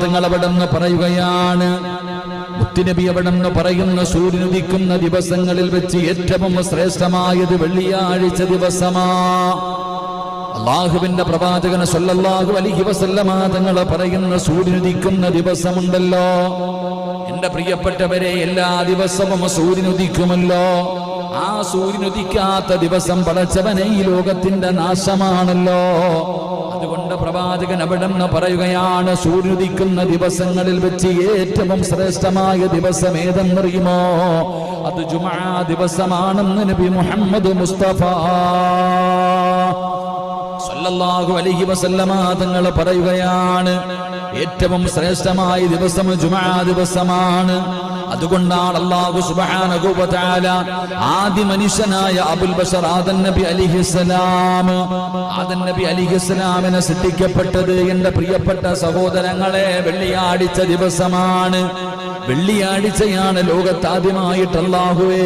തങ്ങൾ അവിടെന്ന് പറയുകയാണ്, മുത്തുനബി അവിടെന്ന് പറയുന്ന സൂര്യനുദിക്കുന്ന ദിവസങ്ങളിൽ വെച്ച് ഏറ്റവും ശ്രേഷ്ഠമായത് വെള്ളിയാഴ്ച ദിവസമാ. അല്ലാഹുവിന്റെ പ്രവാചകൻ സല്ലല്ലാഹു അലൈഹി വസല്ലമ തങ്ങൾ പറയുന്ന സൂര്യനുദിക്കുന്ന ദിവസമുണ്ടല്ലോ, എന്റെ പ്രിയപ്പെട്ടവരെ, എല്ലാ ദിവസവും സൂര്യനുദിക്കുമല്ലോ. ആ സൂര്യനുദിക്കാത്ത ദിവസം പടച്ചവനെ ഈ ലോകത്തിന്റെ നാശമാണല്ലോ. അതുകൊണ്ട് പ്രവാചകൻ അവിടെന്ന് പറയുകയാണ്, സൂര്യനുദിക്കുന്ന ദിവസങ്ങളിൽ വെച്ച് ഏറ്റവും ശ്രേഷ്ഠമായ ദിവസം ഏതെന്നറിയുമോ? അത് ജുമുഅ ദിവസമാണെന്ന് നബി മുഹമ്മദ് മുസ്തഫ സല്ലല്ലാഹു അലൈഹി വസല്ലമ തങ്ങൾ പറയുകയാണ്, ഏറ്റവും ശ്രേഷ്ഠമായ ദിവസം ജുമുഅ ദിവസമാണ്. അതുകൊണ്ടാണ് അല്ലാഹു സുബ്ഹാനഹു വ തആല ആദി മനുഷ്യനായ അബുൽ ബശർ ആദം നബി അലിഹിസ്സലാമിനെ സൃഷ്ടിക്കപ്പെട്ടത് എന്റെ പ്രിയപ്പെട്ട സഹോദരങ്ങളെ വെള്ളിയാഴ്ച ദിവസമാണ്. വെള്ളിയാഴ്ചയാണ് ലോകത്താദ്യമായിട്ട് അല്ലാഹുവേ